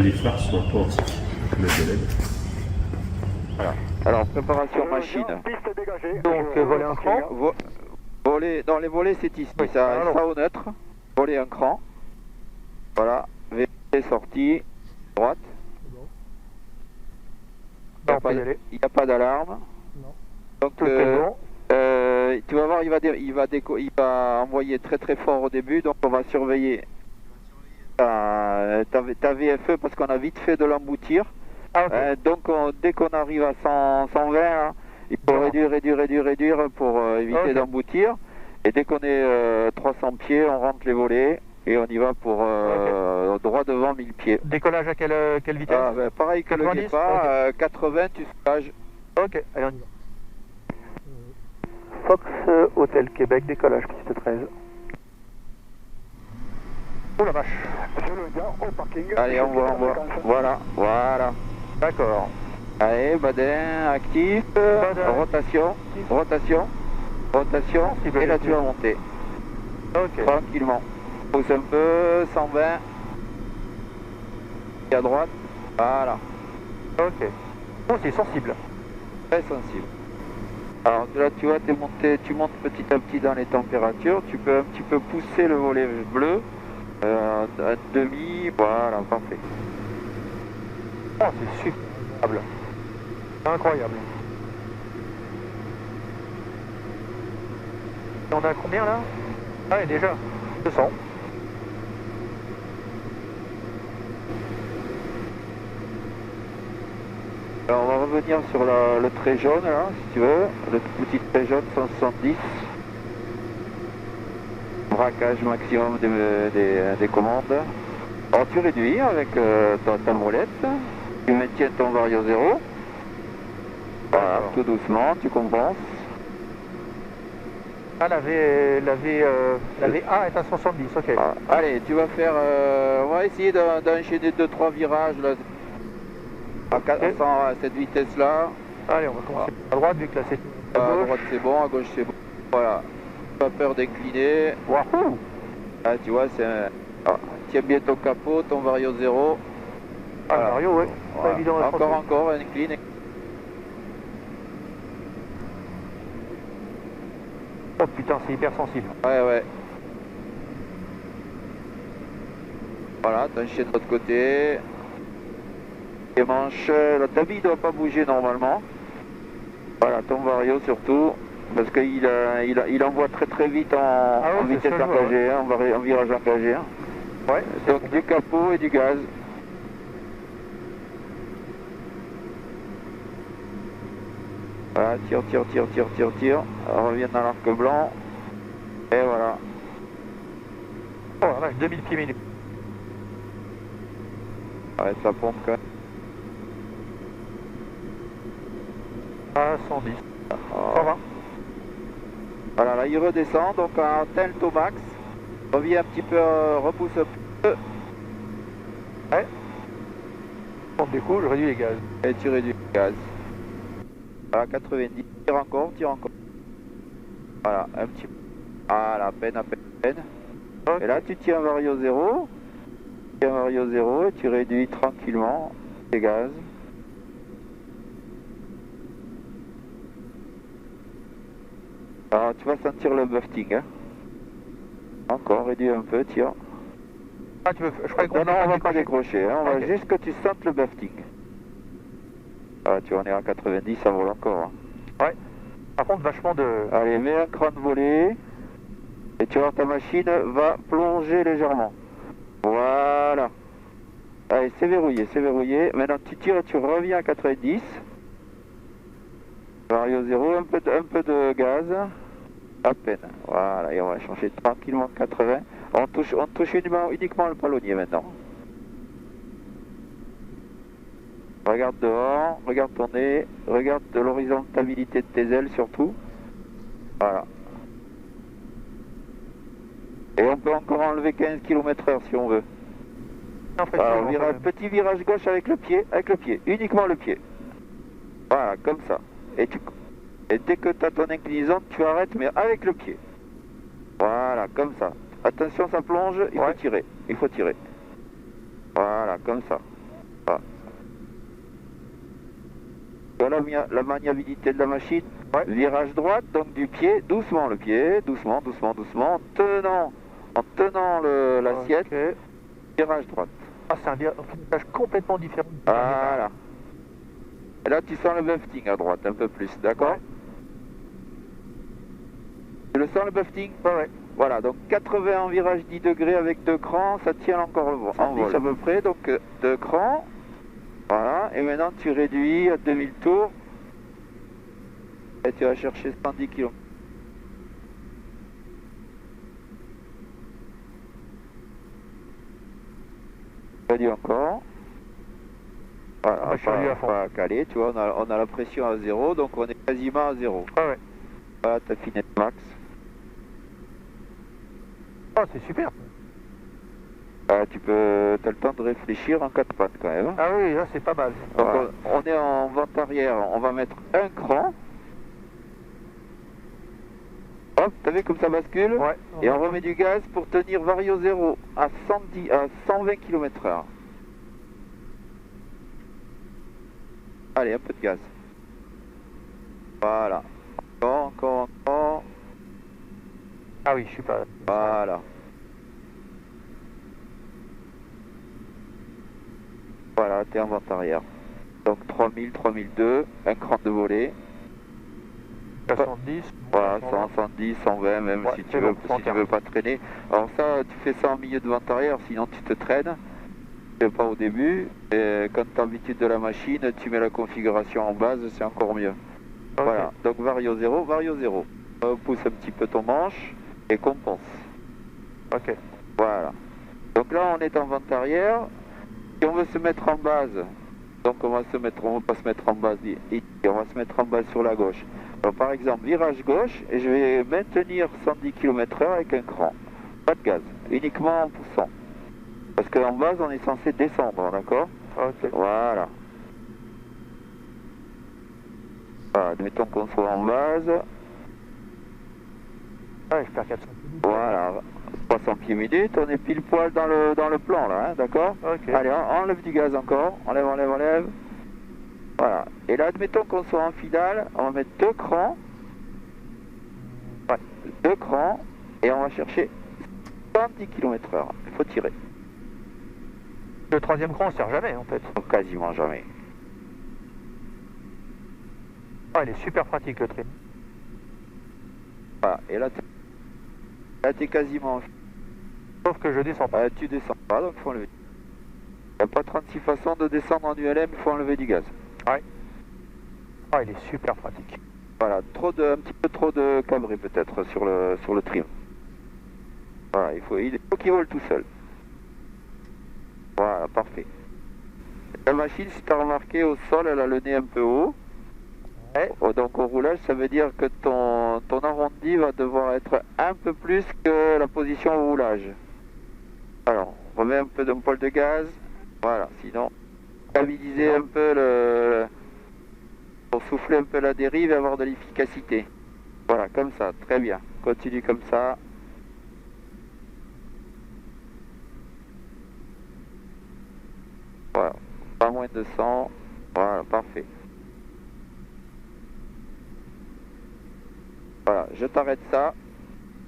les phares sont authentiques, le LED. Voilà. Alors, préparation machine. Donc, voler un cran. Voler, dans les volets, c'est ici. Oui, Ça alors. restera au neutre. Voler un cran. Voilà. VT sortie. Droite. On peut y aller. Il n'y a pas d'alarme. Non. Donc, Tout est bon. tu vas voir, il va envoyer très très fort au début. Donc, on va surveiller ta VFE parce qu'on a vite fait de l'emboutir. Ah, ok. Donc, dès qu'on arrive à 120, hein, il faut réduire pour éviter Ok. d'emboutir. Et dès qu'on est 300 pieds, on rentre les volets et on y va pour droit devant 1000 pieds. Décollage à quelle vitesse? Pareil que le 90, départ, 80, tu stages. Ok, allez, on y va. Fox Hôtel Québec, décollage, piste 13. Oh la vache. Allez, on voit. Voilà. D'accord. Allez, badin, actif, Badin. rotation, et là tu vas monter. Ok. Tranquillement. Pousse un peu, 120. Et à droite, voilà. Ok. Oh, c'est sensible. Très sensible. Alors là tu vois, tu montes petit à petit dans les températures. Tu peux un petit peu pousser le volet bleu. À demi, voilà, parfait. Oh, c'est super. Incroyable. Et on a combien là? Ah, et déjà 200. Alors on va revenir sur le trait jaune là, si tu veux, le petit trait jaune 170. Braquage maximum des commandes. Alors tu réduis avec ta molette, tu maintiens ton vario 0. Voilà, tout doucement, tu compenses. Ah, la VA est à 70, ok. Ah, allez, tu vas faire, on va essayer d'enchaîner 2-3 virages là, à cette vitesse là. Allez, on va commencer à droite vu que là c'est À droite c'est bon, à gauche c'est bon. Voilà, pas peur d'incliner. Wahoo! Ah, tu vois, tiens bien ton capot, ton vario 0. Ah, Voilà. Mario, ouais. Pas Voilà. évident à Encore, incline. Oh putain, c'est hyper sensible. Ouais. Voilà, t'enchaînes de l'autre côté. Les manches, ta bille ne doit pas bouger normalement. Voilà, ton vario surtout. Parce qu'il envoie très vite en vitesse engagée, hein, en virage engagé. Hein. Ouais. Donc du capot et du gaz. Voilà, tire. Reviens dans l'arc blanc. Et voilà. Oh la vache, 2000 pieds minutes. Ouais, ça pompe quand même. Ah, 110. Oh. 120. Voilà, là il redescend, donc en tilt au max. Reviens un petit peu, repousse un peu. Ouais. Pompe des coups, je réduis les gaz. Et tu réduis le gaz. Voilà, 90. Tire encore. Voilà, un petit peu. Voilà, à peine. Okay. Et là tu tiens un vario 0. Et tu réduis tranquillement les gaz. Alors tu vas sentir le buffeting. Hein. Encore, réduis un peu, tire. Ah, tu veux, je croyais qu'on Non, on va pas décrocher, hein. On va juste que tu sentes le buffeting. Ah, tu vois, on est à 90, ça vole encore. Hein. Ouais. Par contre, vachement de... Allez, mets un cran de volée. Et tu vois, ta machine va plonger légèrement. Voilà. Allez, c'est verrouillé. Maintenant, tu tires et tu reviens à 90. Vario 0, un peu de gaz. À peine. Voilà, et on va changer tranquillement de 80. On touche uniquement le palonnier maintenant. Regarde dehors, regarde ton nez, regarde de l'horizontalité de tes ailes surtout. Voilà. Et on peut encore enlever 15 km/h si on veut. Alors, petit virage gauche avec le pied, uniquement le pied. Voilà, comme ça. Et dès que tu as ton inclinaison, tu arrêtes, mais avec le pied. Voilà, comme ça. Attention, ça plonge, il faut tirer. Voilà, comme ça. Voilà la maniabilité de la machine. Ouais. Virage droite, donc du pied, doucement le pied, doucement, doucement, doucement, en tenant l'assiette, Ok. virage droite. Ah, c'est un virage complètement différent. Voilà. Et là, tu sens le buffeting à droite, un peu plus, d'accord? Ouais. Tu le sens le buffeting? Ouais. Voilà, donc 80 en virage 10 degrés avec 2 crans, ça tient encore le vent. En vol à peu près, donc 2 crans. Voilà, et maintenant tu réduis à 2000 tours. Et tu vas chercher 110 km. Réduis encore. Voilà, je suis réduit à fond. pas calé, tu vois, on a la pression à 0, donc on est quasiment à 0. Ouais. Voilà, t'as fini max. Oh, c'est super. Tu as le temps de réfléchir en 4 pattes quand même. Ah oui, là c'est pas mal. Donc Voilà. on est en vente arrière, on va mettre un cran. Hop, t'as vu comme ça bascule? Ouais. Et on remet du gaz pour tenir Vario 0 à 120 km/h. Allez, un peu de gaz. Voilà. Encore. Ah oui, je suis pas... Voilà. Voilà, t'es en vente arrière. Donc 3000, 3002, un cran de volée. 70. Voilà, 110, 120 même Ouais, si tu c'est veux, bon, si tu veux pas traîner. Alors ça, tu fais ça en milieu de vente arrière, sinon tu te traînes. Pas au début. Et quand tu as l'habitude de la machine, tu mets la configuration en base, c'est encore mieux. Okay. Voilà, donc Vario 0, Vario 0. Pousse un petit peu ton manche et compense. Ok. Voilà. Donc là, on est en vente arrière. Si on veut se mettre en base, donc on va pas se mettre en base ici, on va se mettre en base sur la gauche. Alors par exemple, virage gauche, et je vais maintenir 110 km/h avec un cran. Pas de gaz, uniquement en poussant. Parce qu'en base, on est censé descendre, d'accord? Ok. Voilà. Voilà, admettons qu'on soit en base. Ouais, je perds 400. Voilà, 300 pieds minutes, on est pile poil dans le plan là, hein, d'accord? Ok. Allez, on enlève du gaz encore, enlève. Voilà, et là, admettons qu'on soit en finale, on va mettre 2 crans. Ouais, 2 crans, et on va chercher 110 km/h. Il faut tirer. Le troisième cran, on sert jamais en fait. Donc, quasiment jamais. Ah, il est super pratique le trim. Voilà, et là, t'es quasiment. Sauf que je descends pas. Tu descends pas, donc il faut enlever. Il n'y a pas 36 façons de descendre en ULM, il faut enlever du gaz. Ouais. Ah, il est super pratique. Voilà, un petit peu trop de cabré peut-être sur le trim. Voilà, il faut qu'il vole tout seul. Voilà, parfait. La machine, si tu as remarqué, au sol, elle a le nez un peu haut. Ouais. Donc au roulage, ça veut dire que ton arrondi va devoir être un peu plus que la position au roulage. Alors, on remet un peu d'un poil de gaz. Voilà, sinon, stabiliser un peu pour souffler un peu la dérive et avoir de l'efficacité. Voilà, comme ça, très bien. Continue comme ça. Voilà, pas moins de 100. Voilà, parfait. Voilà, je t'arrête ça.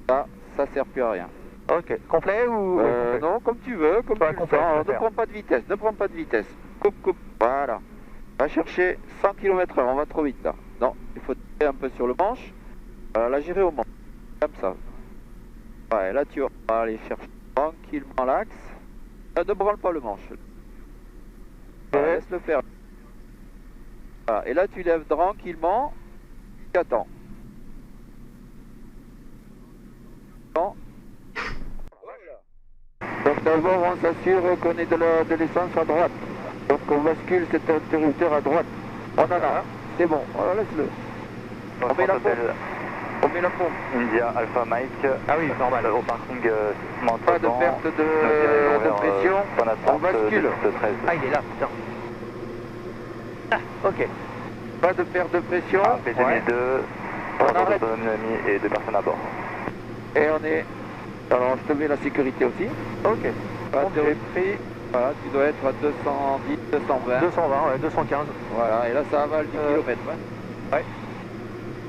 Ça sert plus à rien. Ok. Complet ou... complet. Non, comme tu veux, comme tu le sens. Alors, ne prends pas de vitesse, Coupe. Voilà. Va chercher 100 km/h, on va trop vite là. Non, il faut tirer un peu sur le manche. La gérer au manche. Comme ça. Ouais, là tu vas aller chercher tranquillement l'axe. Ne branle pas le manche. Voilà, laisse le faire. Voilà. Et là tu lèves tranquillement. Tu attends. Donc d'abord on s'assure qu'on ait de l'essence à droite. Donc on bascule cet interrupteur à droite. On en a, c'est bon, alors laisse-le. On met la pompe. India Alpha Mike. Ah oui, normal. Au parking Pas de perte de pression, on bascule. Ah, il est là, putain. Ah, ok. Pas de perte de pression. PC1002, On arrête. et 2 personnes à bord. Et on est... Alors je te mets la sécurité aussi. Ok. Batterie pris. Voilà, tu dois être à 210, 220. 220, ouais, 215. Voilà, et là ça avale 10 km. Ouais.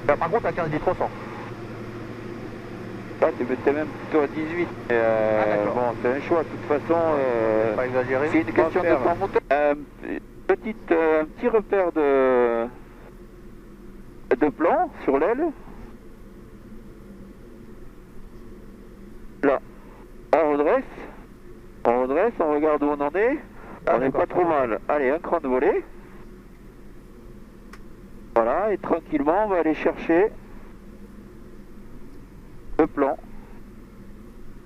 Là, par contre, à 15 litres au 100. Là, tu es même plutôt à 18. D'accord. Bon, c'est un choix, de toute façon. Pas exagéré. C'est une question de temps moteur. Un petit repère de plan sur l'aile. Là, on redresse, on regarde où on en est. On n'est pas trop mal. Allez, un cran de volée. Voilà, et tranquillement, on va aller chercher le plan.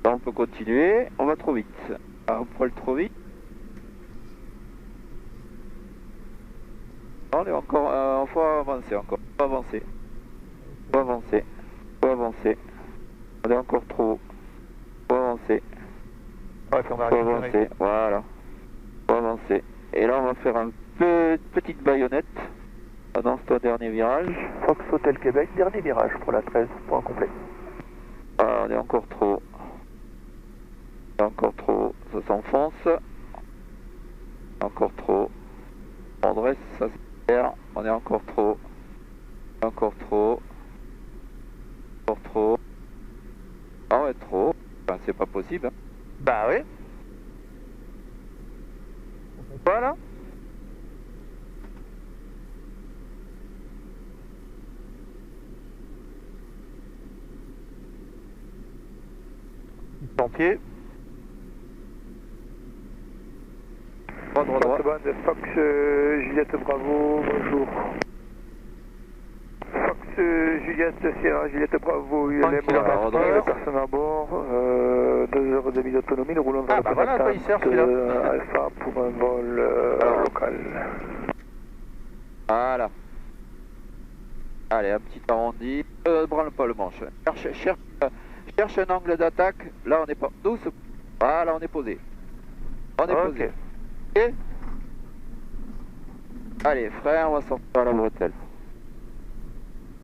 Là, on peut continuer. On va trop vite. Ah, on prend le trop vite. On est encore... faut avancer encore. Faut avancer. Faut avancer. Faut avancer. On est encore trop haut. Faut avancer. Ouais, puis on va Faut récupérer. avancer. Voilà. Faut avancer. Et là, on va faire une petite baïonnette. Dans ce dernier virage. Fox Hotel Québec, dernier virage pour la 13, point complet. Ah, on est encore trop haut. On est encore trop haut. Ça s'enfonce. Encore trop haut. On dresse, ça se perd. On est encore trop haut. Encore trop haut. Encore trop haut. Ah ouais, trop haut. Ben, c'est pas possible. Hein. Bah oui. Voilà. En pied. Droit. Fox Juliette Bravo, bonjour. Fox Juliette Sierra Juliette Bravo, ULM, personne à bord, 2h30 d'autonomie, nous roulons vers le voilà, Alpha pour un vol local. Voilà. Allez, un petit arrondi. Branle pas le manche. Cherche un angle d'attaque. Là, on est pas douce. Voilà, on est posé. On est posé. Ok. Allez, frère, on va sortir à la bretelle.